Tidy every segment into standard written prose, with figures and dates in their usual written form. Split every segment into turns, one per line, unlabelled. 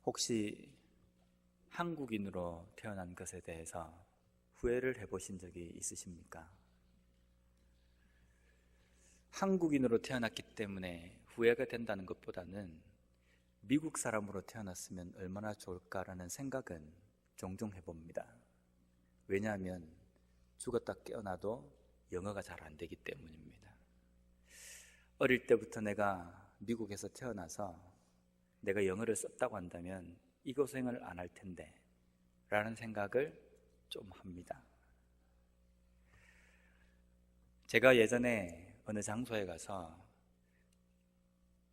혹시 한국인으로 태어난 것에 대해서 후회를 해보신 적이 있으십니까? 한국인으로 태어났기 때문에 후회가 된다는 것보다는 미국 사람으로 태어났으면 얼마나 좋을까라는 생각은 종종 해봅니다. 왜냐하면 죽었다 깨어나도 영어가 잘 안 되기 때문입니다. 어릴 때부터 내가 미국에서 태어나서 내가 영어를 썼다고 한다면 이 고생을 안 할 텐데 라는 생각을 좀 합니다. 제가 예전에 어느 장소에 가서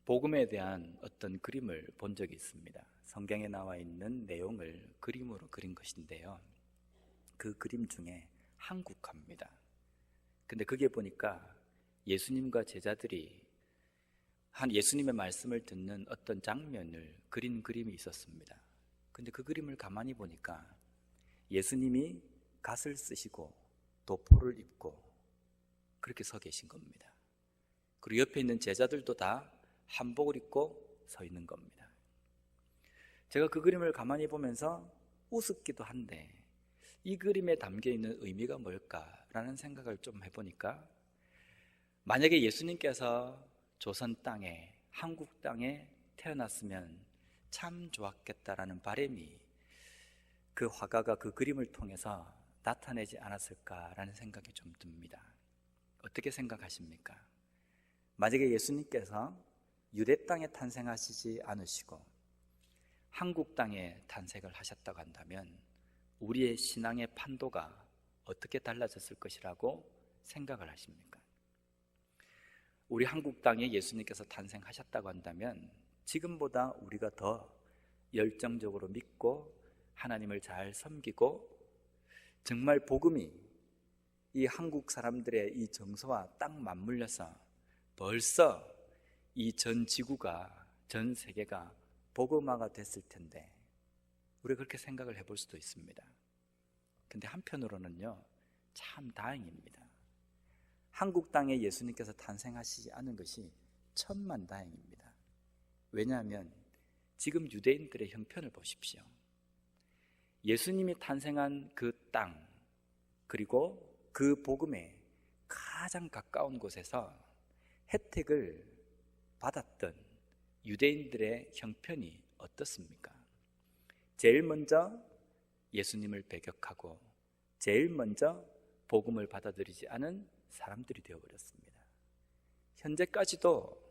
복음에 대한 어떤 그림을 본 적이 있습니다. 성경에 나와 있는 내용을 그림으로 그린 것인데요, 그 그림 중에 한국화입니다. 근데 그게 보니까 예수님과 제자들이 예수님의 말씀을 듣는 어떤 장면을 그린 그림이 있었습니다. 근데 그 그림을 가만히 보니까 예수님이 갓을 쓰시고 도포를 입고 그렇게 서 계신 겁니다. 그리고 옆에 있는 제자들도 다 한복을 입고 서 있는 겁니다. 제가 그 그림을 가만히 보면서 우습기도 한데 이 그림에 담겨있는 의미가 뭘까라는 생각을 좀 해보니까, 만약에 예수님께서 조선 땅에, 한국 땅에 태어났으면 참 좋았겠다라는 바람이 그 화가가 그 그림을 통해서 나타내지 않았을까라는 생각이 좀 듭니다. 어떻게 생각하십니까? 만약에 예수님께서 유대 땅에 탄생하시지 않으시고 한국 땅에 탄생을 하셨다고 한다면 우리의 신앙의 판도가 어떻게 달라졌을 것이라고 생각을 하십니까? 우리 한국 땅에 예수님께서 탄생하셨다고 한다면 지금보다 우리가 더 열정적으로 믿고 하나님을 잘 섬기고 정말 복음이 이 한국 사람들의 이 정서와 딱 맞물려서 벌써 이 전 지구가, 전 세계가 복음화가 됐을 텐데 우리가 그렇게 생각을 해볼 수도 있습니다. 근데 한편으로는요, 참 다행입니다. 한국 땅에 예수님께서 탄생하시지 않은 것이 천만다행입니다. 왜냐하면 지금 유대인들의 형편을 보십시오. 예수님이 탄생한 그 땅, 그리고 그 복음에 가장 가까운 곳에서 혜택을 받았던 유대인들의 형편이 어떻습니까? 제일 먼저 예수님을 배격하고 제일 먼저 복음을 받아들이지 않은 사람들이 되어버렸습니다. 현재까지도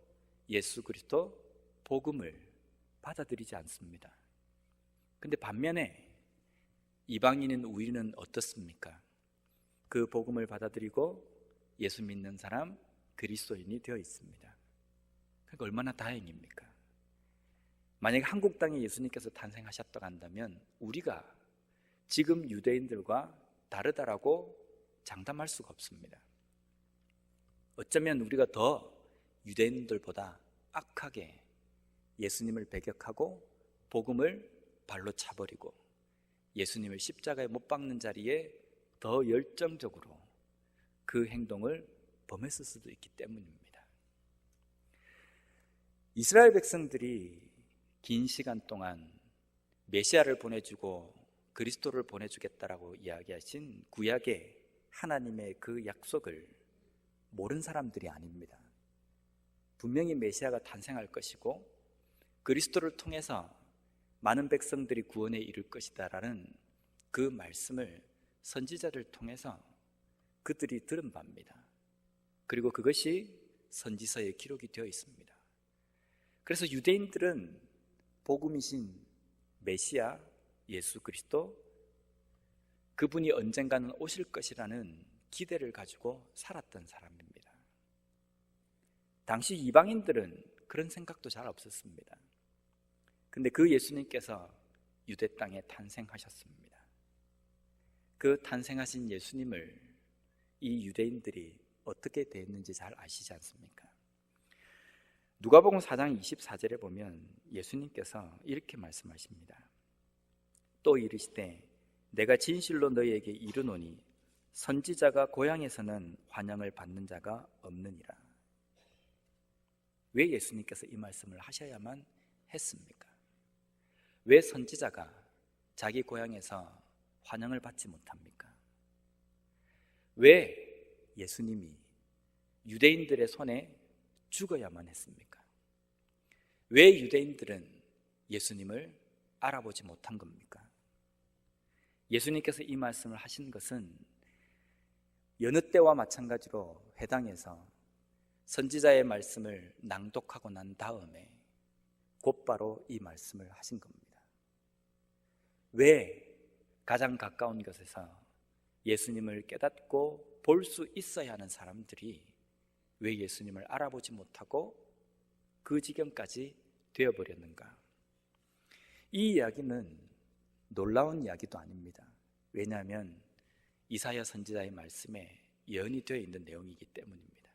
예수 그리스도 복음을 받아들이지 않습니다. 근데 반면에 이방인인 우리는 어떻습니까? 그 복음을 받아들이고 예수 믿는 사람, 그리스도인이 되어 있습니다. 그러니까 얼마나 다행입니까? 만약에 한국 땅에 예수님께서 탄생하셨다고 한다면 우리가 지금 유대인들과 다르다라고 장담할 수가 없습니다. 어쩌면 우리가 더 유대인들보다 악하게 예수님을 배격하고 복음을 발로 차버리고 예수님을 십자가에 못 박는 자리에 더 열정적으로 그 행동을 범했을 수도 있기 때문입니다. 이스라엘 백성들이 긴 시간 동안 메시아를 보내주고 그리스도를 보내주겠다라고 이야기하신 구약의 하나님의 그 약속을 모르는 사람들이 아닙니다. 분명히 메시아가 탄생할 것이고 그리스도를 통해서 많은 백성들이 구원에 이를 것이다라는 그 말씀을 선지자를 통해서 그들이 들은 바입니다. 그리고 그것이 선지서에 기록이 되어 있습니다. 그래서 유대인들은 복음이신 메시아 예수 그리스도, 그분이 언젠가는 오실 것이라는 기대를 가지고 살았던 사람입니다. 당시 이방인들은 그런 생각도 잘 없었습니다. 근데 그 예수님께서 유대 땅에 탄생하셨습니다. 그 탄생하신 예수님을 이 유대인들이 어떻게 대했는지 잘 아시지 않습니까? 누가복음 4장 24절에 보면 예수님께서 이렇게 말씀하십니다. 또 이르시되 내가 진실로 너희에게 이르노니 선지자가 고향에서는 환영을 받는 자가 없느니라. 왜 예수님께서 이 말씀을 하셔야만 했습니까? 왜 선지자가 자기 고향에서 환영을 받지 못합니까? 왜 예수님이 유대인들의 손에 죽어야만 했습니까? 왜 유대인들은 예수님을 알아보지 못한 겁니까? 예수님께서 이 말씀을 하신 것은 여느 때와 마찬가지로 회당에서 선지자의 말씀을 낭독하고 난 다음에 곧바로 이 말씀을 하신 겁니다. 왜 가장 가까운 곳에서 예수님을 깨닫고 볼 수 있어야 하는 사람들이 왜 예수님을 알아보지 못하고 그 지경까지 되어버렸는가? 이 이야기는 놀라운 이야기도 아닙니다. 왜냐하면 이사야 선지자의 말씀에 예언이 되어 있는 내용이기 때문입니다.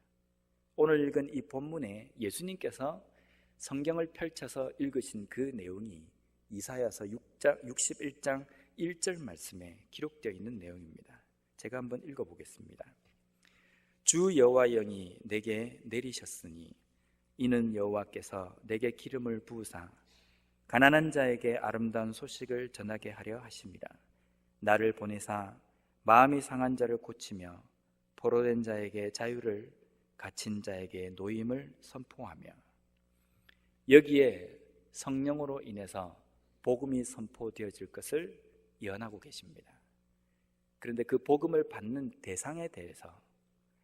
오늘 읽은 이 본문에 예수님께서 성경을 펼쳐서 읽으신 그 내용이 이사야서 61장 1절 말씀에 기록되어 있는 내용입니다. 제가 한번 읽어보겠습니다. 주 여호와 영이 내게 내리셨으니 이는 여호와께서 내게 기름을 부으사 가난한 자에게 아름다운 소식을 전하게 하려 하심이라. 나를 보내사 마음이 상한 자를 고치며 포로된 자에게 자유를, 갇힌 자에게 노임을 선포하며. 여기에 성령으로 인해서 복음이 선포되어질 것을 예언하고 계십니다. 그런데 그 복음을 받는 대상에 대해서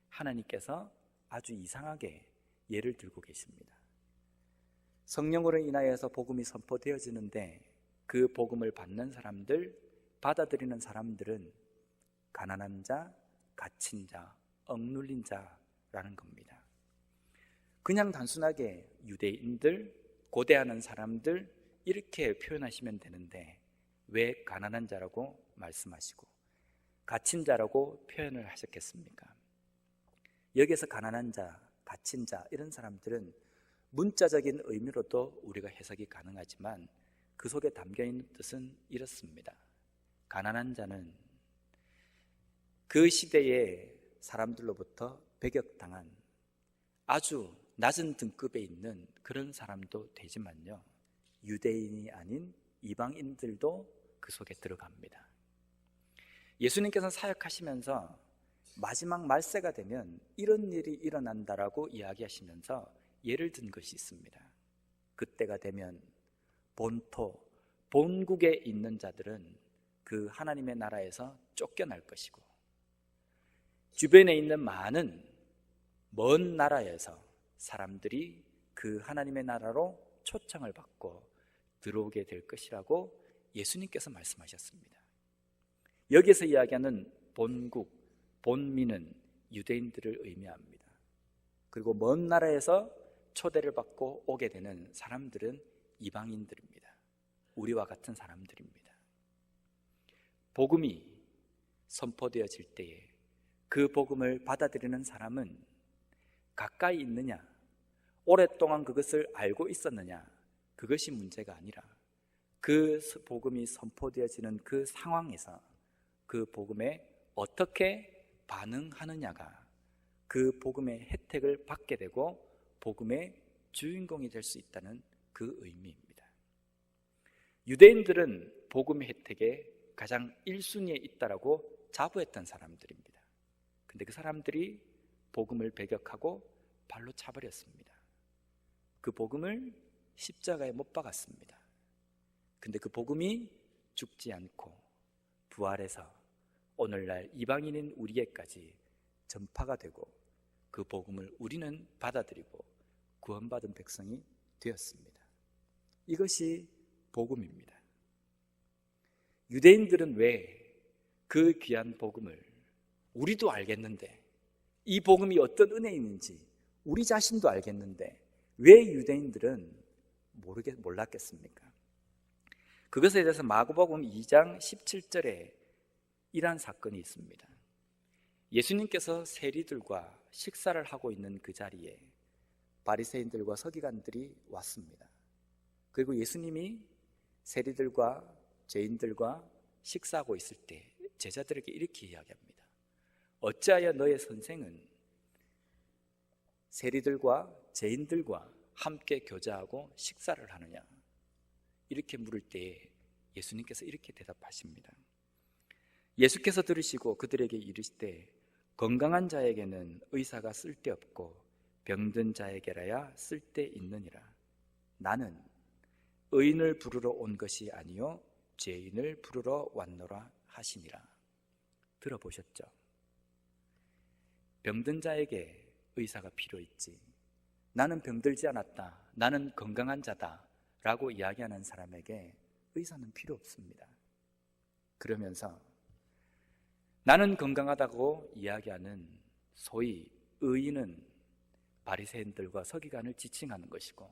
하나님께서 아주 이상하게 예를 들고 계십니다. 성령으로 인하여서 복음이 선포되어지는데 그 복음을 받는 사람들, 받아들이는 사람들은 가난한 자, 갇힌 자, 억눌린 자라는 겁니다. 그냥 단순하게 유대인들, 고대하는 사람들 이렇게 표현하시면 되는데 왜 가난한 자라고 말씀하시고 갇힌 자라고 표현을 하셨겠습니까? 여기서 가난한 자, 갇힌 자 이런 사람들은 문자적인 의미로도 우리가 해석이 가능하지만 그 속에 담겨있는 뜻은 이렇습니다. 가난한 자는 그 시대의 사람들로부터 배격당한 아주 낮은 등급에 있는 그런 사람도 되지만요, 유대인이 아닌 이방인들도 그 속에 들어갑니다. 예수님께서 사역하시면서 마지막 말세가 되면 이런 일이 일어난다라고 이야기하시면서 예를 든 것이 있습니다. 그때가 되면 본토, 본국에 있는 자들은 그 하나님의 나라에서 쫓겨날 것이고 주변에 있는 많은 먼 나라에서 사람들이 그 하나님의 나라로 초청을 받고 들어오게 될 것이라고 예수님께서 말씀하셨습니다. 여기서 이야기하는 본국, 본민은 유대인들을 의미합니다. 그리고 먼 나라에서 초대를 받고 오게 되는 사람들은 이방인들입니다. 우리와 같은 사람들입니다. 복음이 선포되어질 때에 그 복음을 받아들이는 사람은 가까이 있느냐, 오랫동안 그것을 알고 있었느냐, 그것이 문제가 아니라 그 복음이 선포되어지는 그 상황에서 그 복음에 어떻게 반응하느냐가 그 복음의 혜택을 받게 되고 복음의 주인공이 될 수 있다는 그 의미입니다. 유대인들은 복음의 혜택에 가장 1순위에 있다라고 자부했던 사람들입니다. 근데 그 사람들이 복음을 배격하고 발로 차버렸습니다. 그 복음을 십자가에 못 박았습니다. 근데 그 복음이 죽지 않고 부활해서 오늘날 이방인인 우리에까지 전파가 되고 그 복음을 우리는 받아들이고 구원받은 백성이 되었습니다. 이것이 복음입니다. 유대인들은 왜 그 귀한 복음을 우리도 알겠는데, 이 복음이 어떤 은혜인지 우리 자신도 알겠는데 왜 유대인들은 몰랐겠습니까? 그것에 대해서 마가복음 2장 17절에 이러한 사건이 있습니다. 예수님께서 세리들과 식사를 하고 있는 그 자리에 바리새인들과 서기관들이 왔습니다. 그리고 예수님이 세리들과 죄인들과 식사하고 있을 때 제자들에게 이렇게 이야기합니다. 어찌하여 너의 선생은 세리들과 죄인들과 함께 교제하고 식사를 하느냐? 이렇게 물을 때에 예수님께서 이렇게 대답하십니다. 예수께서 들으시고 그들에게 이르시되 건강한 자에게는 의사가 쓸데없고 병든 자에게라야 쓸데있느니라. 나는 의인을 부르러 온 것이 아니요 죄인을 부르러 왔노라 하시니라. 들어보셨죠? 병든 자에게 의사가 필요했지, 나는 병들지 않았다, 나는 건강한 자다 라고 이야기하는 사람에게 의사는 필요 없습니다. 그러면서 나는 건강하다고 이야기하는 소위 의인은 바리새인들과 서기관을 지칭하는 것이고,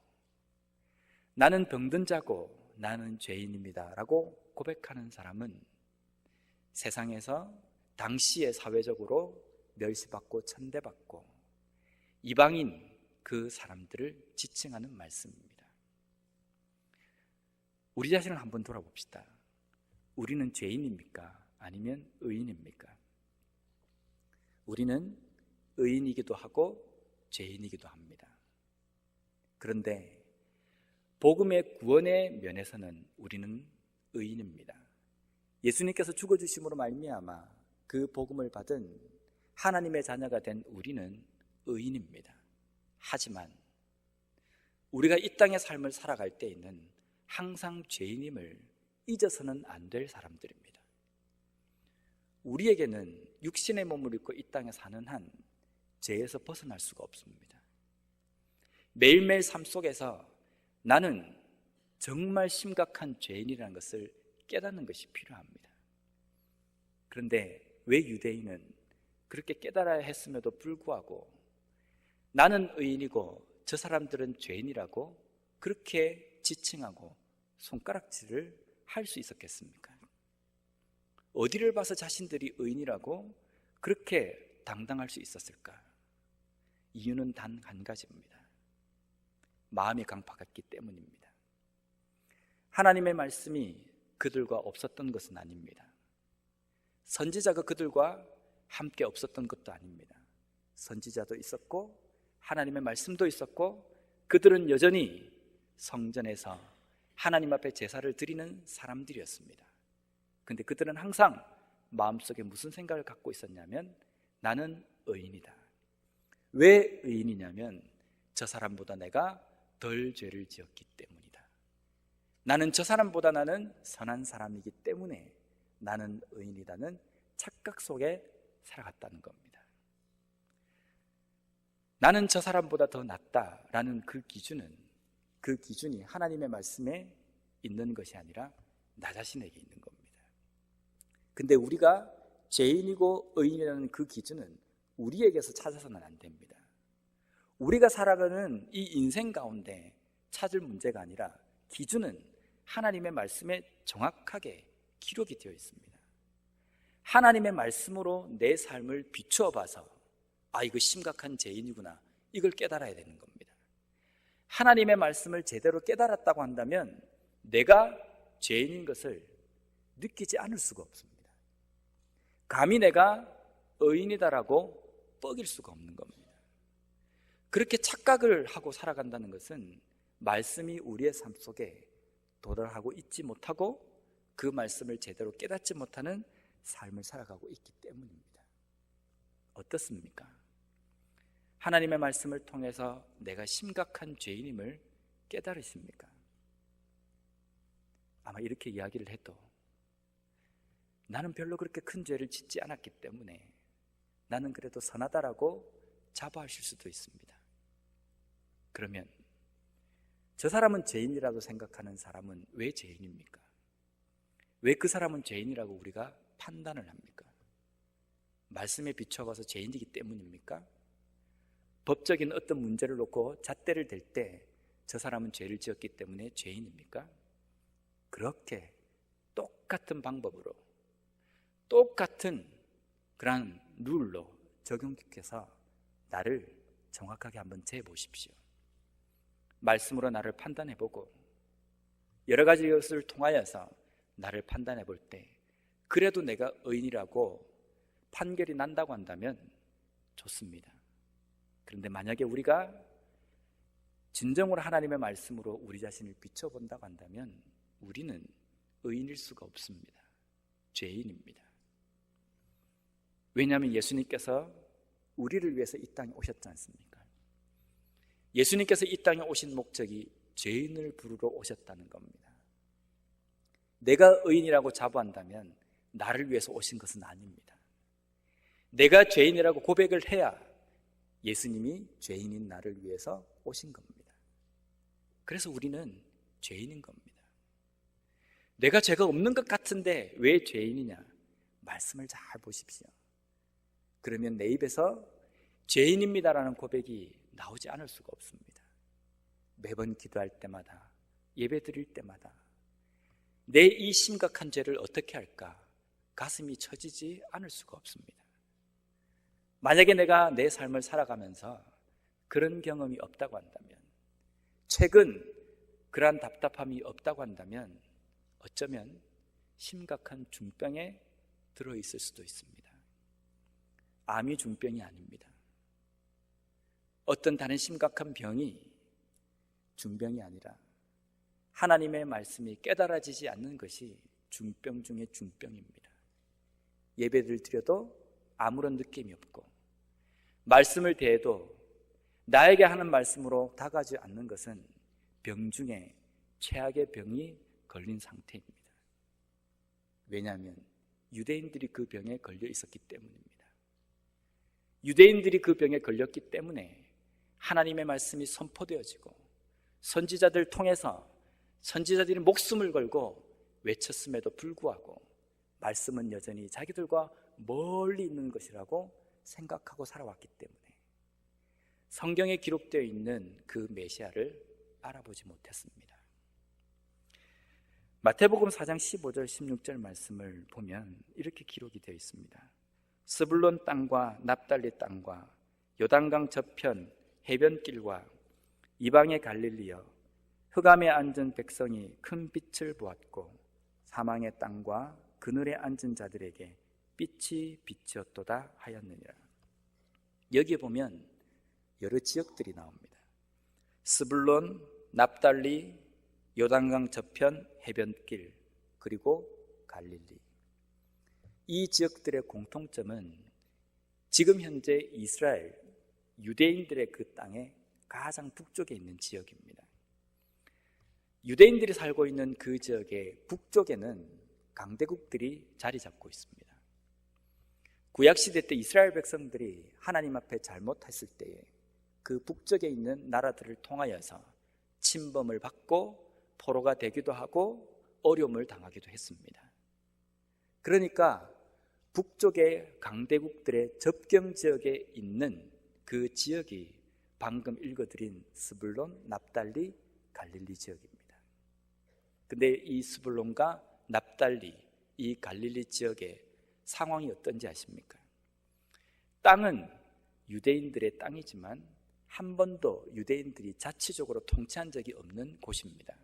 나는 병든 자고 나는 죄인입니다 라고 고백하는 사람은 세상에서 당시에 사회적으로 멸시받고 천대받고 이방인 그 사람들을 지칭하는 말씀입니다. 우리 자신을 한번 돌아봅시다. 우리는 죄인입니까? 아니면 의인입니까? 우리는 의인이기도 하고 죄인이기도 합니다. 그런데 복음의 구원의 면에서는 우리는 의인입니다. 예수님께서 죽어주심으로 말미암아 그 복음을 받은 하나님의 자녀가 된 우리는 의인입니다. 하지만 우리가 이 땅의 삶을 살아갈 때에는 항상 죄인임을 잊어서는 안 될 사람들입니다. 우리에게는 육신의 몸을 입고 이 땅에 사는 한 죄에서 벗어날 수가 없습니다. 매일매일 삶 속에서 나는 정말 심각한 죄인이라는 것을 깨닫는 것이 필요합니다. 그런데 왜 유대인은 그렇게 깨달아야 했음에도 불구하고 나는 의인이고 저 사람들은 죄인이라고 그렇게 지칭하고 손가락질을 할 수 있었겠습니까? 어디를 봐서 자신들이 의인이라고 그렇게 당당할 수 있었을까? 이유는 단 한 가지입니다. 마음이 강팍했기 때문입니다. 하나님의 말씀이 그들과 없었던 것은 아닙니다. 선지자가 그들과 함께 없었던 것도 아닙니다. 선지자도 있었고 하나님의 말씀도 있었고 그들은 여전히 성전에서 하나님 앞에 제사를 드리는 사람들이었습니다. 근데 그들은 항상 마음속에 무슨 생각을 갖고 있었냐면 나는 의인이다. 왜 의인이냐면 저 사람보다 내가 덜 죄를 지었기 때문이다. 나는 저 사람보다 나는 선한 사람이기 때문에 나는 의인이라는 착각 속에 살아갔다는 겁니다. 나는 저 사람보다 더 낫다라는 그 기준이 하나님의 말씀에 있는 것이 아니라 나 자신에게 있는 겁니다. 근데 우리가 죄인이고 의인이라는 그 기준은 우리에게서 찾아서는 안 됩니다. 우리가 살아가는 이 인생 가운데 찾을 문제가 아니라 기준은 하나님의 말씀에 정확하게 기록이 되어 있습니다. 하나님의 말씀으로 내 삶을 비추어 봐서 이거 심각한 죄인이구나, 이걸 깨달아야 되는 겁니다. 하나님의 말씀을 제대로 깨달았다고 한다면 내가 죄인인 것을 느끼지 않을 수가 없습니다. 감히 내가 의인이다라고 뻐길 수가 없는 겁니다. 그렇게 착각을 하고 살아간다는 것은 말씀이 우리의 삶 속에 도달하고 있지 못하고 그 말씀을 제대로 깨닫지 못하는 삶을 살아가고 있기 때문입니다. 어떻습니까? 하나님의 말씀을 통해서 내가 심각한 죄인임을 깨달으십니까? 아마 이렇게 이야기를 해도 나는 별로 그렇게 큰 죄를 짓지 않았기 때문에 나는 그래도 선하다라고 자부하실 수도 있습니다. 그러면 저 사람은 죄인이라고 생각하는 사람은 왜 죄인입니까? 왜 그 사람은 죄인이라고 우리가 판단을 합니까? 말씀에 비춰봐서 죄인이기 때문입니까? 법적인 어떤 문제를 놓고 잣대를 댈 때 저 사람은 죄를 지었기 때문에 죄인입니까? 그렇게 똑같은 방법으로 똑같은 그런 룰로 적용시켜서 나를 정확하게 한번 재보십시오. 말씀으로 나를 판단해보고 여러 가지 것을 통하여서 나를 판단해볼 때 그래도 내가 의인이라고 판결이 난다고 한다면 좋습니다. 그런데 만약에 우리가 진정으로 하나님의 말씀으로 우리 자신을 비춰본다고 한다면 우리는 의인일 수가 없습니다. 죄인입니다. 왜냐하면 예수님께서 우리를 위해서 이 땅에 오셨지 않습니까? 예수님께서 이 땅에 오신 목적이 죄인을 부르러 오셨다는 겁니다. 내가 의인이라고 자부한다면 나를 위해서 오신 것은 아닙니다. 내가 죄인이라고 고백을 해야 예수님이 죄인인 나를 위해서 오신 겁니다. 그래서 우리는 죄인인 겁니다. 내가 죄가 없는 것 같은데 왜 죄인이냐? 말씀을 잘 보십시오. 그러면 내 입에서 죄인입니다라는 고백이 나오지 않을 수가 없습니다. 매번 기도할 때마다, 예배 드릴 때마다 내 이 심각한 죄를 어떻게 할까? 가슴이 처지지 않을 수가 없습니다. 만약에 내가 내 삶을 살아가면서 그런 경험이 없다고 한다면, 최근 그러한 답답함이 없다고 한다면 어쩌면 심각한 중병에 들어있을 수도 있습니다. 암이 중병이 아닙니다. 어떤 다른 심각한 병이 중병이 아니라 하나님의 말씀이 깨달아지지 않는 것이 중병 중에 중병입니다. 예배를 드려도 아무런 느낌이 없고, 말씀을 대해도 나에게 하는 말씀으로 다가지 않는 것은 병 중에 최악의 병이 걸린 상태입니다. 왜냐하면 유대인들이 그 병에 걸려 있었기 때문입니다. 유대인들이 그 병에 걸렸기 때문에 하나님의 말씀이 선포되어지고, 선지자들 통해서 선지자들이 목숨을 걸고 외쳤음에도 불구하고 말씀은 여전히 자기들과 멀리 있는 것이라고 생각하고 살아왔기 때문에 성경에 기록되어 있는 그 메시아를 알아보지 못했습니다. 마태복음 4장 15절 16절 말씀을 보면 이렇게 기록이 되어 있습니다. 스불론 땅과 납달리 땅과 요단강 저편 해변길과 이방의 갈릴리여, 흑암에 앉은 백성이 큰 빛을 보았고 사망의 땅과 그늘에 앉은 자들에게 빛이 비치었도다 하였느니라. 여기에 보면 여러 지역들이 나옵니다. 스불론, 납달리, 요단강 저편 해변길, 그리고 갈릴리. 이 지역들의 공통점은 지금 현재 이스라엘 유대인들의 그 땅의 가장 북쪽에 있는 지역입니다. 유대인들이 살고 있는 그 지역의 북쪽에는 강대국들이 자리 잡고 있습니다. 구약시대 때 이스라엘 백성들이 하나님 앞에 잘못했을 때에 그 북쪽에 있는 나라들을 통하여서 침범을 받고 포로가 되기도 하고 어려움을 당하기도 했습니다. 그러니까 북쪽의 강대국들의 접경 지역에 있는 그 지역이 방금 읽어드린 스불론, 납달리, 갈릴리 지역입니다. 근데 이 스불론과 납달리, 이 갈릴리 지역의 상황이 어떤지 아십니까? 땅은 유대인들의 땅이지만 한 번도 유대인들이 자치적으로 통치한 적이 없는 곳입니다.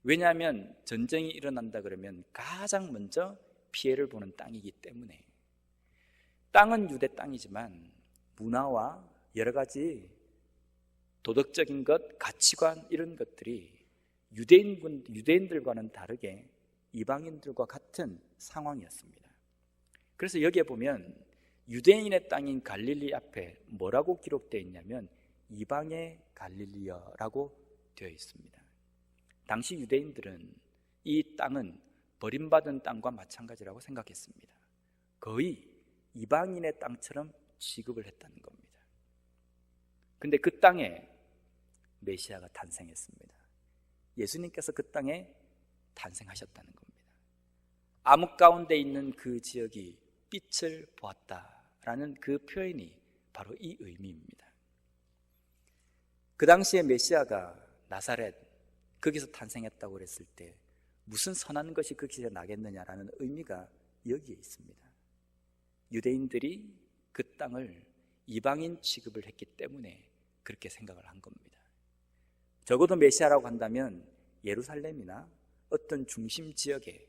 왜냐하면 전쟁이 일어난다 그러면 가장 먼저 피해를 보는 땅이기 때문에. 땅은 유대 땅이지만 문화와 여러 가지 도덕적인 것, 가치관 이런 것들이 유대인들과는 다르게 이방인들과 같은 상황이었습니다. 그래서 여기에 보면 유대인의 땅인 갈릴리 앞에 뭐라고 기록되어 있냐면 이방의 갈릴리여라고 되어 있습니다. 당시 유대인들은 이 땅은 버림받은 땅과 마찬가지라고 생각했습니다. 거의 이방인의 땅처럼 취급을 했다는 겁니다. 근데 그 땅에 메시아가 탄생했습니다. 예수님께서 그 땅에 탄생하셨다는 겁니다. 암흑 가운데 있는 그 지역이 빛을 보았다라는 그 표현이 바로 이 의미입니다. 그 당시에 메시아가 나사렛, 거기서 탄생했다고 그랬을 때 무슨 선한 것이 거기서 나겠느냐라는 의미가 여기에 있습니다. 유대인들이 그 땅을 이방인 취급을 했기 때문에 그렇게 생각을 한 겁니다. 적어도 메시아라고 한다면 예루살렘이나 어떤 중심 지역에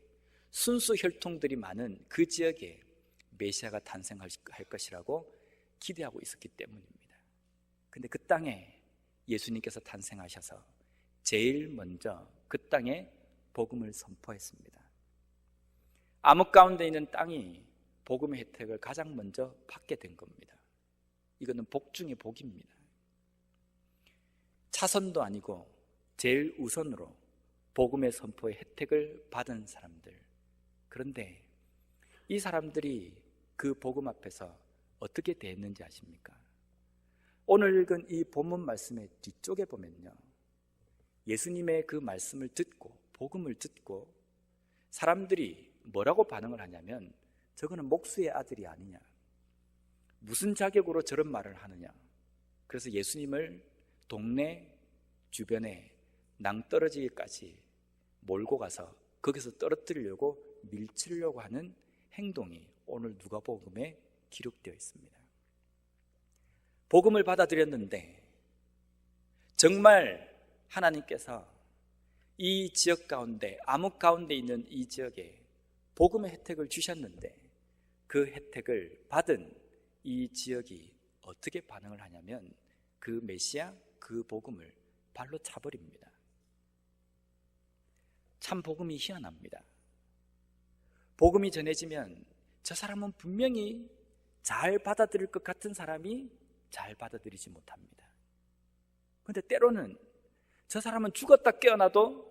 순수 혈통들이 많은 그 지역에 메시아가 탄생할 것이라고 기대하고 있었기 때문입니다. 근데 그 땅에 예수님께서 탄생하셔서 제일 먼저 그 땅에 복음을 선포했습니다. 암흑 가운데 있는 땅이 복음의 혜택을 가장 먼저 받게 된 겁니다. 이거는 복 중의 복입니다. 차선도 아니고 제일 우선으로 복음의 선포의 혜택을 받은 사람들. 그런데 이 사람들이 그 복음 앞에서 어떻게 대했는지 아십니까? 오늘 읽은 이 본문 말씀의 뒤쪽에 보면요, 예수님의 그 말씀을 듣고 복음을 듣고 사람들이 뭐라고 반응을 하냐면, 저거는 목수의 아들이 아니냐, 무슨 자격으로 저런 말을 하느냐. 그래서 예수님을 동네 주변에 낭떠러지까지 몰고 가서 거기서 떨어뜨리려고 밀치려고 하는 행동이 오늘 누가복음에 기록되어 있습니다. 복음을 받아들였는데 정말 하나님께서 이 지역 가운데, 암흑 가운데 있는 이 지역에 복음의 혜택을 주셨는데 그 혜택을 받은 이 지역이 어떻게 반응을 하냐면 그 메시아, 그 복음을 발로 차버립니다. 참 복음이 희한합니다. 복음이 전해지면 저 사람은 분명히 잘 받아들일 것 같은 사람이 잘 받아들이지 못합니다. 그런데 때로는 저 사람은 죽었다 깨어나도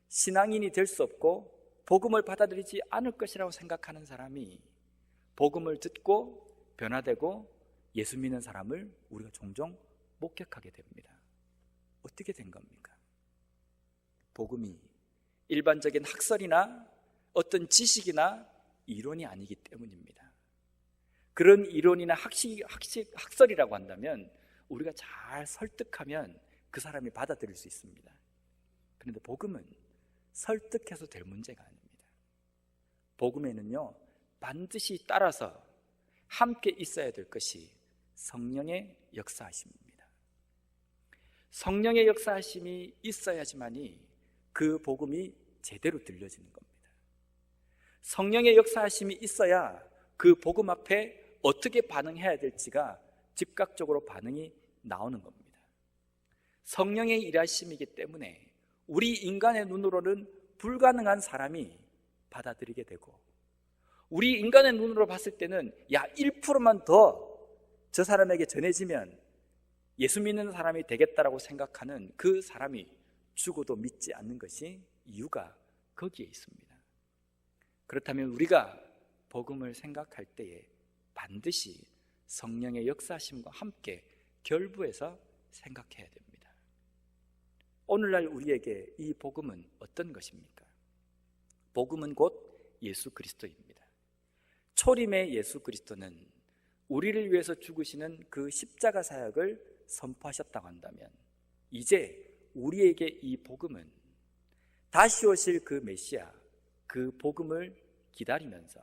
신앙인이 될 수 없고 복음을 받아들이지 않을 것이라고 생각하는 사람이 복음을 듣고 변화되고 예수 믿는 사람을 우리가 종종 목격하게 됩니다. 어떻게 된 겁니까? 복음이 일반적인 학설이나 어떤 지식이나 이론이 아니기 때문입니다. 그런 이론이나 학설이라고 한다면 우리가 잘 설득하면 그 사람이 받아들일 수 있습니다. 그런데 복음은 설득해서 될 문제가 아닙니다. 복음에는요, 반드시 따라서 함께 있어야 될 것이 성령의 역사하심입니다. 성령의 역사하심이 있어야지만이 그 복음이 제대로 들려지는 겁니다. 성령의 역사하심이 있어야 그 복음 앞에 어떻게 반응해야 될지가 즉각적으로 반응이 나오는 겁니다. 성령의 일하심이기 때문에 우리 인간의 눈으로는 불가능한 사람이 받아들이게 되고, 우리 인간의 눈으로 봤을 때는 1%만 더 저 사람에게 전해지면 예수 믿는 사람이 되겠다라고 생각하는 그 사람이 죽어도 믿지 않는 것이 이유가 거기에 있습니다. 그렇다면 우리가 복음을 생각할 때에 반드시 성령의 역사심과 함께 결부해서 생각해야 됩니다. 오늘날 우리에게 이 복음은 어떤 것입니까? 복음은 곧 예수 그리스도입니다. 초림의 예수 그리스도는 우리를 위해서 죽으시는 그 십자가 사역을 선포하셨다고 한다면, 이제 우리에게 이 복음은 다시 오실 그 메시아, 그 복음을 기다리면서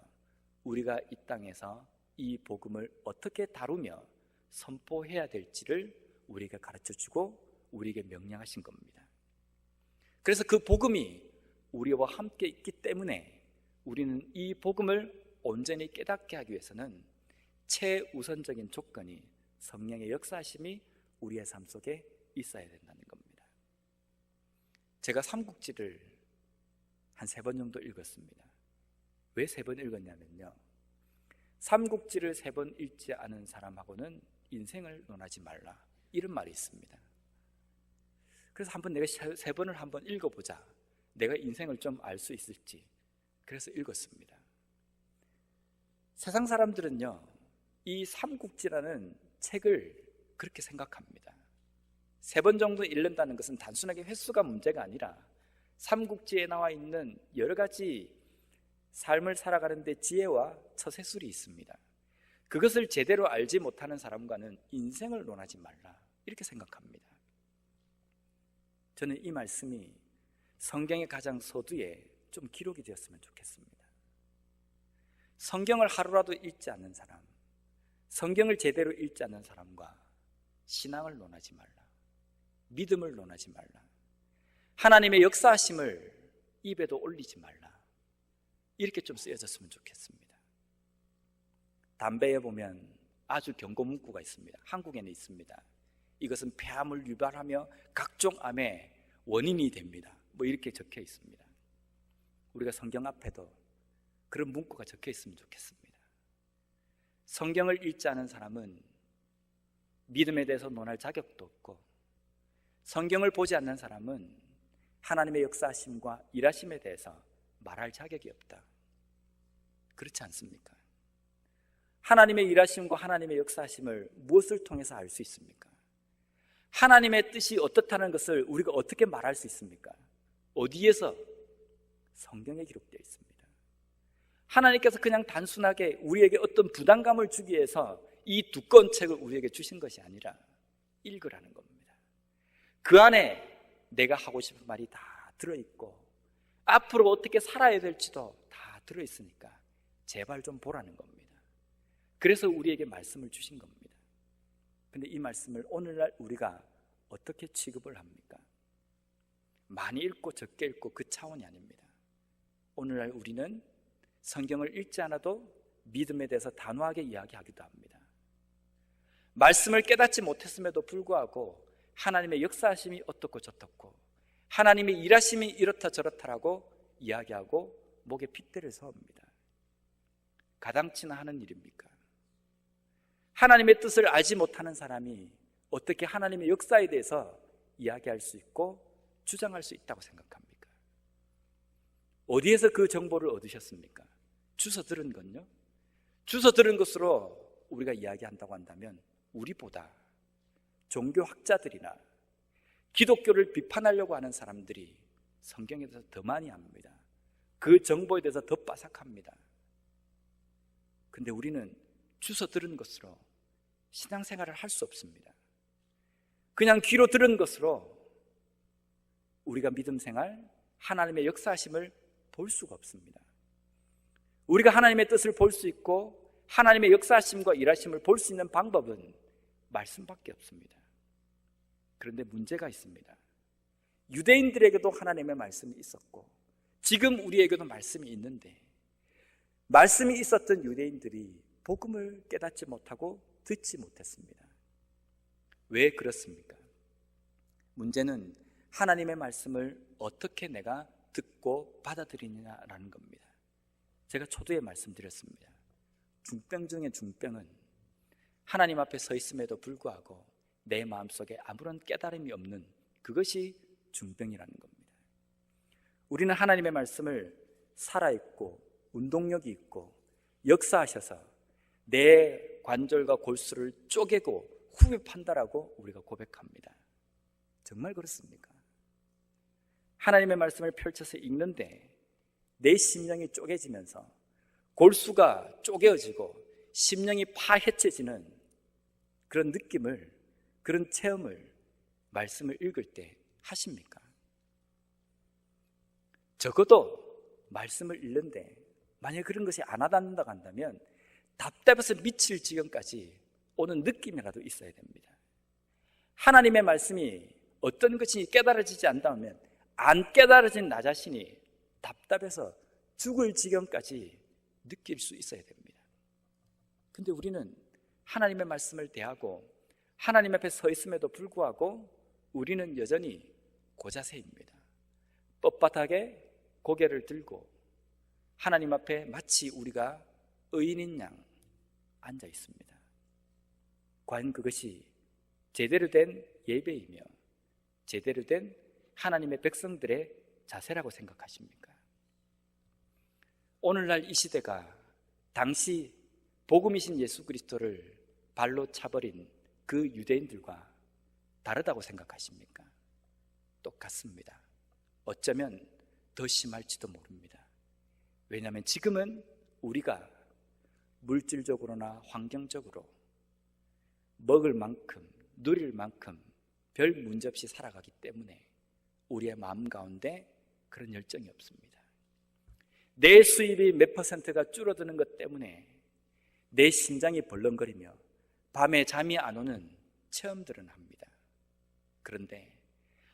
우리가 이 땅에서 이 복음을 어떻게 다루며 선포해야 될지를 우리에게 가르쳐주고 우리에게 명령하신 겁니다. 그래서 그 복음이 우리와 함께 있기 때문에 우리는 이 복음을 온전히 깨닫게 하기 위해서는 최우선적인 조건이 성령의 역사하심이 우리의 삶 속에 있어야 된다는 겁니다. 제가 삼국지를 한 3번 정도 읽었습니다. 왜 3번 읽었냐면요, 삼국지를 3번 읽지 않은 사람하고는 인생을 논하지 말라, 이런 말이 있습니다. 그래서 한번 내가 3번을 한번 읽어보자, 내가 인생을 좀 알 수 있을지, 그래서 읽었습니다. 세상 사람들은요, 이 삼국지라는 책을 그렇게 생각합니다. 3번 정도 읽는다는 것은 단순하게 횟수가 문제가 아니라 삼국지에 나와 있는 여러 가지 삶을 살아가는 데 지혜와 처세술이 있습니다. 그것을 제대로 알지 못하는 사람과는 인생을 논하지 말라, 이렇게 생각합니다. 저는 이 말씀이 성경의 가장 서두에 좀 기록이 되었으면 좋겠습니다. 성경을 하루라도 읽지 않는 사람, 성경을 제대로 읽지 않는 사람과 신앙을 논하지 말라, 믿음을 논하지 말라, 하나님의 역사하심을 입에도 올리지 말라, 이렇게 좀 쓰여졌으면 좋겠습니다. 담배에 보면 아주 경고 문구가 있습니다. 한국에는 있습니다. 이것은 폐암을 유발하며 각종 암의 원인이 됩니다. 뭐 이렇게 적혀 있습니다. 우리가 성경 앞에도 그런 문구가 적혀 있으면 좋겠습니다. 성경을 읽지 않은 사람은 믿음에 대해서 논할 자격도 없고, 성경을 보지 않는 사람은 하나님의 역사하심과 일하심에 대해서 말할 자격이 없다. 그렇지 않습니까? 하나님의 일하심과 하나님의 역사하심을 무엇을 통해서 알 수 있습니까? 하나님의 뜻이 어떻다는 것을 우리가 어떻게 말할 수 있습니까? 어디에서? 성경에 기록되어 있습니다. 하나님께서 그냥 단순하게 우리에게 어떤 부담감을 주기 위해서 이 두꺼운 책을 우리에게 주신 것이 아니라 읽으라는 겁니다. 그 안에 내가 하고 싶은 말이 다 들어있고 앞으로 어떻게 살아야 될지도 다 들어있으니까 제발 좀 보라는 겁니다. 그래서 우리에게 말씀을 주신 겁니다. 근데 이 말씀을 오늘날 우리가 어떻게 취급을 합니까? 많이 읽고 적게 읽고 그 차원이 아닙니다. 오늘날 우리는 성경을 읽지 않아도 믿음에 대해서 단호하게 이야기하기도 합니다. 말씀을 깨닫지 못했음에도 불구하고 하나님의 역사하심이 어떻고 저떻고 하나님의 일하심이 이렇다 저렇다라고 이야기하고 목에 핏대를 세웁니다. 가당치나 하는 일입니까? 하나님의 뜻을 알지 못하는 사람이 어떻게 하나님의 역사에 대해서 이야기할 수 있고 주장할 수 있다고 생각합니까? 어디에서 그 정보를 얻으셨습니까? 주워 들은 건요? 주워 들은 것으로 우리가 이야기한다고 한다면 우리보다 종교학자들이나 기독교를 비판하려고 하는 사람들이 성경에 대해서 더 많이 합니다. 그 정보에 대해서 더 빠삭합니다. 근데 우리는 주워 들은 것으로 신앙생활을 할 수 없습니다. 그냥 귀로 들은 것으로 우리가 믿음 생활, 하나님의 역사하심을 볼 수가 없습니다. 우리가 하나님의 뜻을 볼 수 있고 하나님의 역사하심과 일하심을 볼 수 있는 방법은 말씀밖에 없습니다. 그런데 문제가 있습니다. 유대인들에게도 하나님의 말씀이 있었고 지금 우리에게도 말씀이 있는데 말씀이 있었던 유대인들이 복음을 깨닫지 못하고 듣지 못했습니다. 왜 그렇습니까? 문제는 하나님의 말씀을 어떻게 내가 듣고 받아들이느냐라는 겁니다. 제가 초두에 말씀드렸습니다. 중병 중에 중병은 하나님 앞에 서 있음에도 불구하고 내 마음속에 아무런 깨달음이 없는 그것이 중병이라는 겁니다. 우리는 하나님의 말씀을 살아있고 운동력이 있고 역사하셔서 내 관절과 골수를 쪼개고 후벼판다라고 우리가 고백합니다. 정말 그렇습니까? 하나님의 말씀을 펼쳐서 읽는데 내 심령이 쪼개지면서 골수가 쪼개어지고 심령이 파헤쳐지는 그런 느낌을, 그런 체험을 말씀을 읽을 때 하십니까? 적어도 말씀을 읽는데 만약 그런 것이 안 와닿는다고 한다면 답답해서 미칠 지경까지 오는 느낌이라도 있어야 됩니다. 하나님의 말씀이 어떤 것이 깨달아지지 않다면 안 깨달아진 나 자신이 답답해서 죽을 지경까지 느낄 수 있어야 됩니다. 근데 우리는 하나님의 말씀을 대하고 하나님 앞에 서 있음에도 불구하고 우리는 여전히 고자세입니다. 뻣뻣하게 고개를 들고 하나님 앞에 마치 우리가 의인인 양 앉아 있습니다. 과연 그것이 제대로 된 예배이며 제대로 된 하나님의 백성들의 자세라고 생각하십니까? 오늘날 이 시대가 당시 복음이신 예수 그리스도를 발로 차버린 그 유대인들과 다르다고 생각하십니까? 똑같습니다. 어쩌면 더 심할지도 모릅니다. 왜냐하면 지금은 우리가 물질적으로나 환경적으로 먹을 만큼, 누릴 만큼 별 문제 없이 살아가기 때문에 우리의 마음 가운데 그런 열정이 없습니다. 내 수입이 몇 %가 줄어드는 것 때문에 내 심장이 벌렁거리며 밤에 잠이 안 오는 체험들은 합니다. 그런데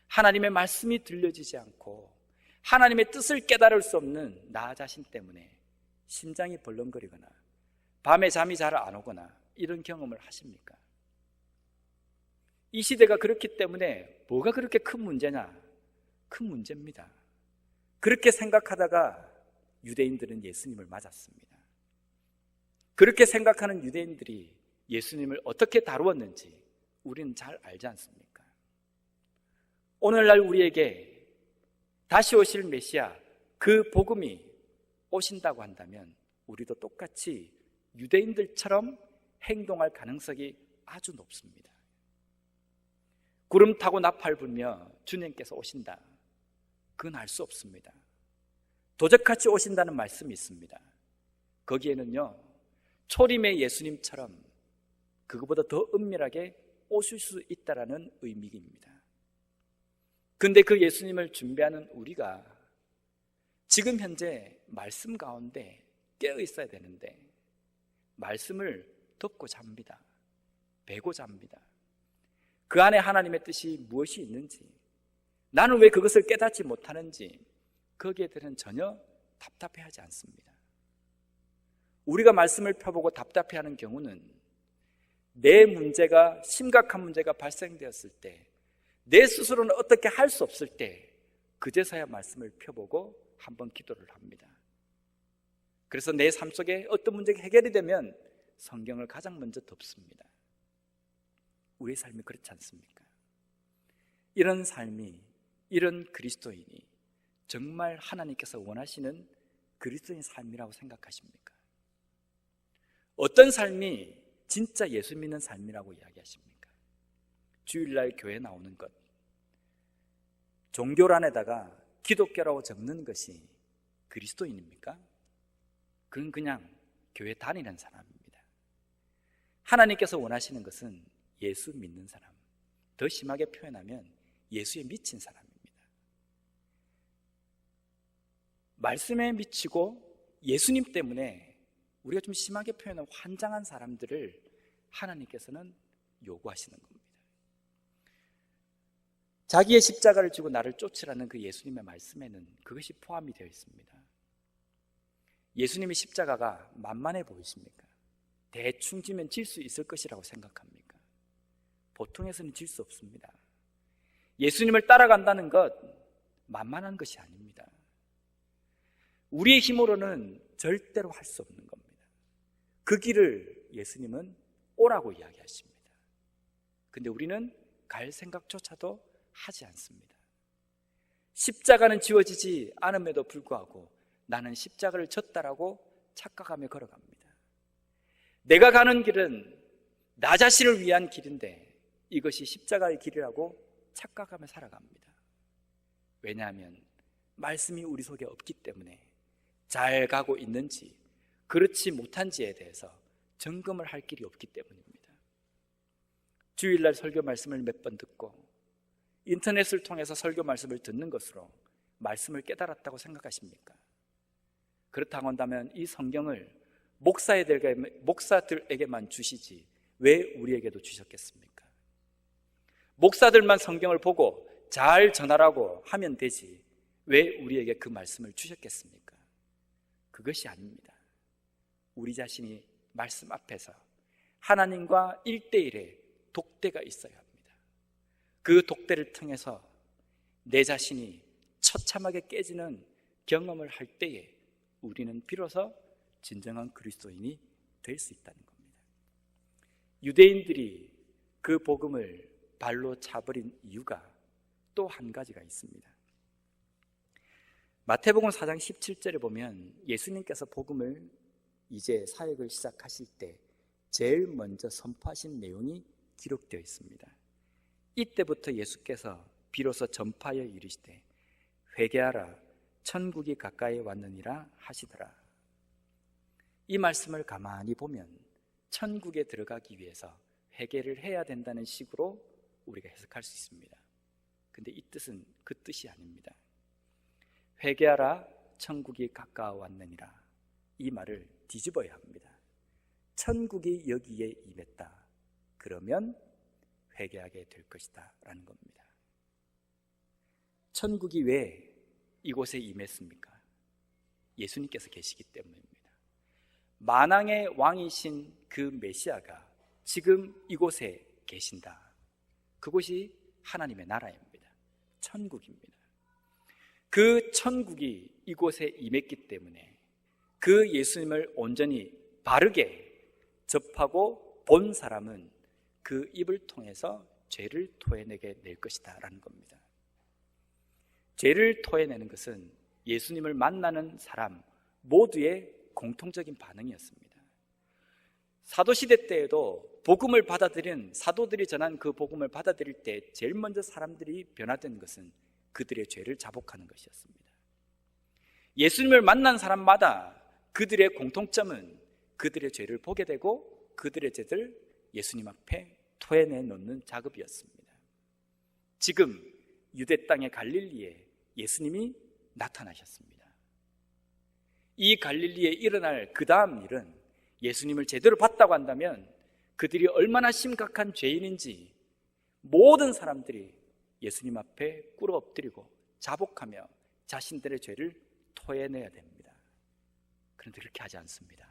하나님의 말씀이 들려지지 않고 하나님의 뜻을 깨달을 수 없는 나 자신 때문에 심장이 벌렁거리거나 밤에 잠이 잘 안 오거나 이런 경험을 하십니까? 이 시대가 그렇기 때문에 뭐가 그렇게 큰 문제냐? 큰 문제입니다. 그렇게 생각하다가 유대인들은 예수님을 맞았습니다. 그렇게 생각하는 유대인들이 예수님을 어떻게 다루었는지 우리는 잘 알지 않습니까? 오늘날 우리에게 다시 오실 메시아, 그 복음이 오신다고 한다면 우리도 똑같이 유대인들처럼 행동할 가능성이 아주 높습니다. 구름 타고 나팔 불며 주님께서 오신다, 그건 알 수 없습니다. 도적같이 오신다는 말씀이 있습니다. 거기에는요, 초림의 예수님처럼 그거보다 더 은밀하게 오실 수 있다라는 의미입니다. 근데 그 예수님을 준비하는 우리가 지금 현재 말씀 가운데 깨어 있어야 되는데 말씀을 듣고 잡니다. 배고 잡니다. 그 안에 하나님의 뜻이 무엇이 있는지, 나는 왜 그것을 깨닫지 못하는지 거기에 대해서는 전혀 답답해하지 않습니다. 우리가 말씀을 펴보고 답답해하는 경우는 내 문제가, 심각한 문제가 발생되었을 때, 내 스스로는 어떻게 할 수 없을 때 그제서야 말씀을 펴보고 한번 기도를 합니다. 그래서 내 삶 속에 어떤 문제가 해결이 되면 성경을 가장 먼저 덮습니다. 우리의 삶이 그렇지 않습니까? 이런 삶이, 이런 그리스도인이 정말 하나님께서 원하시는 그리스도인 삶이라고 생각하십니까? 어떤 삶이 진짜 예수 믿는 삶이라고 이야기하십니까? 주일날 교회 나오는 것, 종교란에다가 기독교라고 적는 것이 그리스도인입니까? 그건 그냥 교회 다니는 사람입니다. 하나님께서 원하시는 것은 예수 믿는 사람, 더 심하게 표현하면 예수에 미친 사람입니다. 말씀에 미치고 예수님 때문에 우리가 좀 심하게 표현하면 환장한 사람들을 하나님께서는 요구하시는 겁니다. 자기의 십자가를 지고 나를 쫓으라는 그 예수님의 말씀에는 그것이 포함이 되어 있습니다. 예수님의 십자가가 만만해 보이십니까? 대충 지면 질 수 있을 것이라고 생각합니까? 보통에서는 질 수 없습니다. 예수님을 따라간다는 것 만만한 것이 아닙니다. 우리의 힘으로는 절대로 할 수 없는 겁니다. 그 길을 예수님은 오라고 이야기하십니다. 근데 우리는 갈 생각조차도 하지 않습니다. 십자가는 지워지지 않음에도 불구하고 나는 십자가를 졌다라고 착각하며 걸어갑니다. 내가 가는 길은 나 자신을 위한 길인데 이것이 십자가의 길이라고 착각하며 살아갑니다. 왜냐하면 말씀이 우리 속에 없기 때문에 잘 가고 있는지 그렇지 못한지에 대해서 점검을 할 길이 없기 때문입니다. 주일날 설교 말씀을 몇 번 듣고 인터넷을 통해서 설교 말씀을 듣는 것으로 말씀을 깨달았다고 생각하십니까? 그렇다고 한다면 이 성경을 목사들에게만 주시지 왜 우리에게도 주셨겠습니까? 목사들만 성경을 보고 잘 전하라고 하면 되지 왜 우리에게 그 말씀을 주셨겠습니까? 그것이 아닙니다. 우리 자신이 말씀 앞에서 하나님과 1대1의 독대가 있어야 합니다. 그 독대를 통해서 내 자신이 처참하게 깨지는 경험을 할 때에 우리는 비로소 진정한 그리스도인이 될 수 있다는 겁니다. 유대인들이 그 복음을 발로 차버린 이유가 또 한 가지가 있습니다. 마태복음 4장 17절에 보면 예수님께서 복음을 이제 사역을 시작하실 때 제일 먼저 선포하신 내용이 기록되어 있습니다. 이때부터 예수께서 비로소 전파하여 이르시되 회개하라 천국이 가까이 왔느니라 하시더라. 이 말씀을 가만히 보면 천국에 들어가기 위해서 회개를 해야 된다는 식으로 우리가 해석할 수 있습니다. 근데 이 뜻은 그 뜻이 아닙니다. 회개하라 천국이 가까웠느니라, 이 말을 뒤집어야 합니다. 천국이 여기에 임했다, 그러면 회개하게 될 것이다 라는 겁니다. 천국이 왜 이곳에 임했습니까? 예수님께서 계시기 때문입니다. 만왕의 왕이신 그 메시아가 지금 이곳에 계신다. 그곳이 하나님의 나라입니다. 천국입니다. 그 천국이 이곳에 임했기 때문에 그 예수님을 온전히 바르게 접하고 본 사람은 그 입을 통해서 죄를 토해내게 될 것이다 라는 겁니다. 죄를 토해내는 것은 예수님을 만나는 사람 모두의 공통적인 반응이었습니다. 사도시대 때에도 복음을 받아들인 사도들이 전한 그 복음을 받아들일 때 제일 먼저 사람들이 변화된 것은 그들의 죄를 자복하는 것이었습니다. 예수님을 만난 사람마다 그들의 공통점은 그들의 죄를 보게 되고 그들의 죄를 예수님 앞에 토해내 놓는 작업이었습니다. 지금 유대 땅의 갈릴리에 예수님이 나타나셨습니다. 이 갈릴리에 일어날 그 다음 일은 예수님을 제대로 봤다고 한다면 그들이 얼마나 심각한 죄인인지 모든 사람들이 예수님 앞에 꿇어 엎드리고 자복하며 자신들의 죄를 토해내야 됩니다. 그런데 그렇게 하지 않습니다.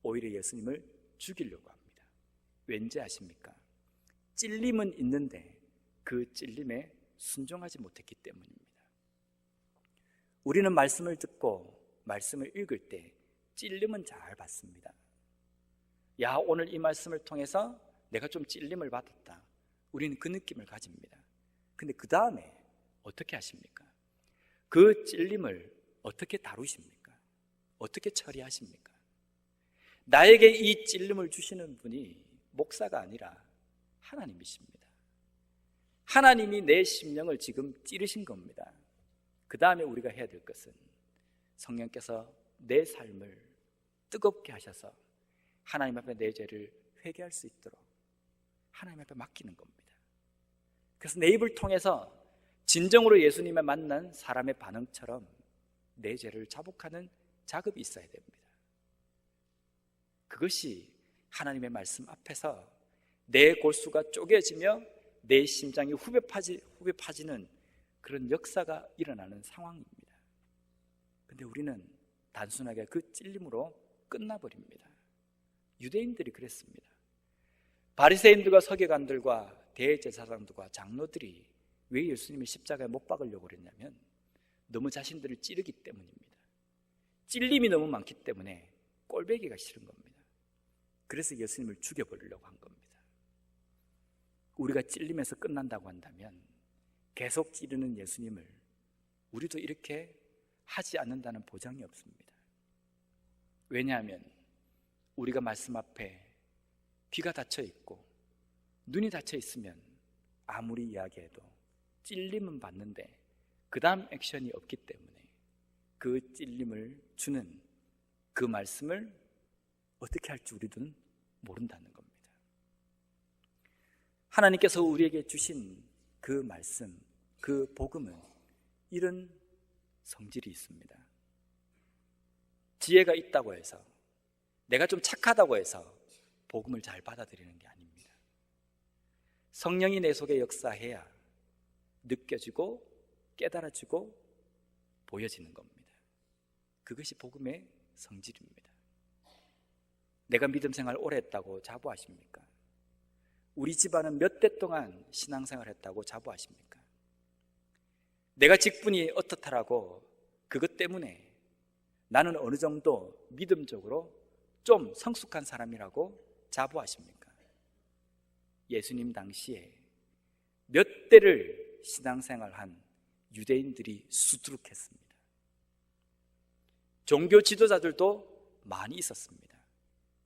오히려 예수님을 죽이려고 합니다. 왠지 아십니까? 찔림은 있는데 그 찔림에 순종하지 못했기 때문입니다. 우리는 말씀을 듣고 말씀을 읽을 때 찔림은 잘 받습니다. 야, 오늘 이 말씀을 통해서 내가 좀 찔림을 받았다. 우리는 그 느낌을 가집니다. 근데 그 다음에 어떻게 하십니까? 그 찔림을 어떻게 다루십니까? 어떻게 처리하십니까? 나에게 이 찔림을 주시는 분이 목사가 아니라 하나님이십니다. 하나님이 내 심령을 지금 찌르신 겁니다. 그 다음에 우리가 해야 될 것은 성령께서 내 삶을 뜨겁게 하셔서 하나님 앞에 내 죄를 회개할 수 있도록 하나님 앞에 맡기는 겁니다. 그래서 내 입을 통해서 진정으로 예수님을 만난 사람의 반응처럼 내 죄를 자복하는 작업이 있어야 됩니다. 그것이 하나님의 말씀 앞에서 내 골수가 쪼개지며 내 심장이 후벼 파지는 그런 역사가 일어나는 상황입니다. 근데 우리는 단순하게 그 찔림으로 끝나버립니다. 유대인들이 그랬습니다. 바리새인들과 서기관들과 대제사장들과 장로들이 왜 예수님을 십자가에 못 박으려고 그랬냐면 너무 자신들을 찌르기 때문입니다. 찔림이 너무 많기 때문에 꼴배기가 싫은 겁니다. 그래서 예수님을 죽여버리려고 한 겁니다. 우리가 찔림에서 끝난다고 한다면 계속 찌르는 예수님을 우리도 이렇게 하지 않는다는 보장이 없습니다. 왜냐하면 우리가 말씀 앞에 귀가 닫혀 있고 눈이 닫혀 있으면 아무리 이야기해도 찔림은 받는데 그 다음 액션이 없기 때문에 그 찔림을 주는 그 말씀을 어떻게 할지 우리들은 모른다는 겁니다. 하나님께서 우리에게 주신 그 말씀, 그 복음은 이런 성질이 있습니다. 지혜가 있다고 해서 내가 좀 착하다고 해서 복음을 잘 받아들이는 게 아닙니다. 성령이 내 속에 역사해야 느껴지고 깨달아지고 보여지는 겁니다. 그것이 복음의 성질입니다. 내가 믿음 생활 오래 했다고 자부하십니까? 우리 집안은 몇 대 동안 신앙생활 했다고 자부하십니까? 내가 직분이 어떻다라고 그것 때문에 나는 어느 정도 믿음적으로 좀 성숙한 사람이라고 자부하십니까? 예수님 당시에 몇 대를 신앙생활한 유대인들이 수두룩했습니다. 종교 지도자들도 많이 있었습니다.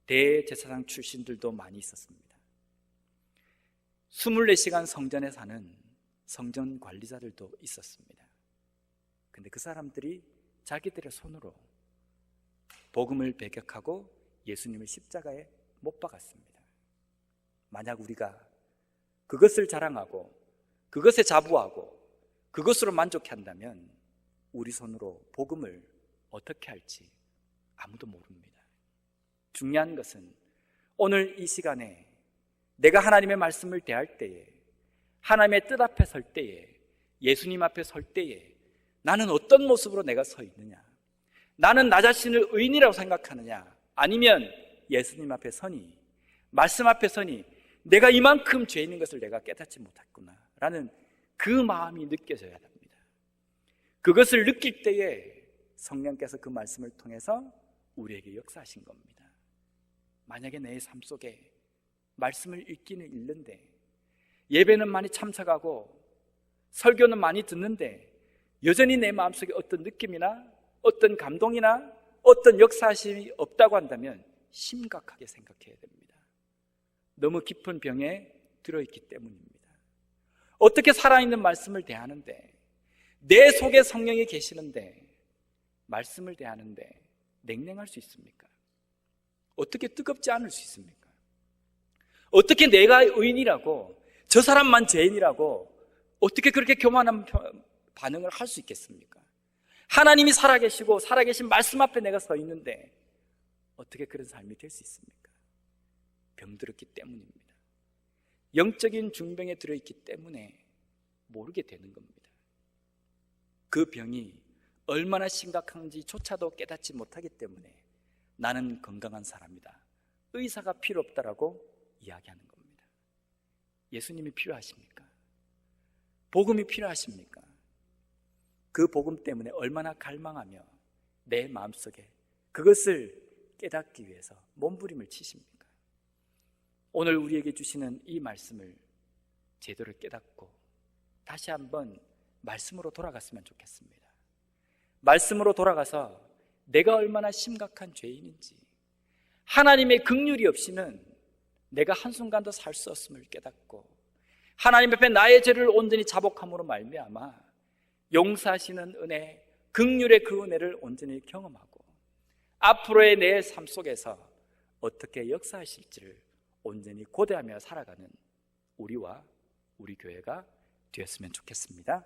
대제사장 출신들도 많이 있었습니다. 24시간 성전에 사는 성전 관리자들도 있었습니다. 근데 그 사람들이 자기들의 손으로 복음을 배격하고 예수님을 십자가에 못 박았습니다. 만약 우리가 그것을 자랑하고 그것에 자부하고 그것으로 만족한다면 우리 손으로 복음을 어떻게 할지 아무도 모릅니다. 중요한 것은 오늘 이 시간에 내가 하나님의 말씀을 대할 때에, 하나님의 뜻 앞에 설 때에, 예수님 앞에 설 때에 나는 어떤 모습으로 내가 서 있느냐, 나는 나 자신을 의인이라고 생각하느냐, 아니면 예수님 앞에 서니, 말씀 앞에 서니 내가 이만큼 죄 있는 것을 내가 깨닫지 못했구나 라는 그 마음이 느껴져야 합니다. 그것을 느낄 때에 성령께서 그 말씀을 통해서 우리에게 역사하신 겁니다. 만약에 내 삶 속에 말씀을 읽기는 읽는데, 예배는 많이 참석하고 설교는 많이 듣는데 여전히 내 마음속에 어떤 느낌이나 어떤 감동이나 어떤 역사심이 없다고 한다면 심각하게 생각해야 됩니다. 너무 깊은 병에 들어있기 때문입니다. 어떻게 살아있는 말씀을 대하는데, 내 속에 성령이 계시는데 말씀을 대하는데 냉랭할 수 있습니까? 어떻게 뜨겁지 않을 수 있습니까? 어떻게 내가 의인이라고, 저 사람만 죄인이라고 어떻게 그렇게 교만한 반응을 할 수 있겠습니까? 하나님이 살아계시고 살아계신 말씀 앞에 내가 서 있는데 어떻게 그런 삶이 될 수 있습니까? 병들었기 때문입니다. 영적인 중병에 들어있기 때문에 모르게 되는 겁니다. 그 병이 얼마나 심각한지조차도 깨닫지 못하기 때문에 나는 건강한 사람이다, 의사가 필요 없다라고 이야기하는 겁니다. 예수님이 필요하십니까? 복음이 필요하십니까? 그 복음 때문에 얼마나 갈망하며 내 마음속에 그것을 깨닫기 위해서 몸부림을 치십니까? 오늘 우리에게 주시는 이 말씀을 제대로 깨닫고 다시 한번 말씀으로 돌아갔으면 좋겠습니다. 말씀으로 돌아가서 내가 얼마나 심각한 죄인인지, 하나님의 긍휼이 없이는 내가 한순간도 살 수 없음을 깨닫고 하나님 앞에 나의 죄를 온전히 자복함으로 말미암아 용서하시는 은혜, 긍휼의 그 은혜를 온전히 경험하고 앞으로의 내 삶 속에서 어떻게 역사하실지를 온전히 고대하며 살아가는 우리와 우리 교회가 되었으면 좋겠습니다.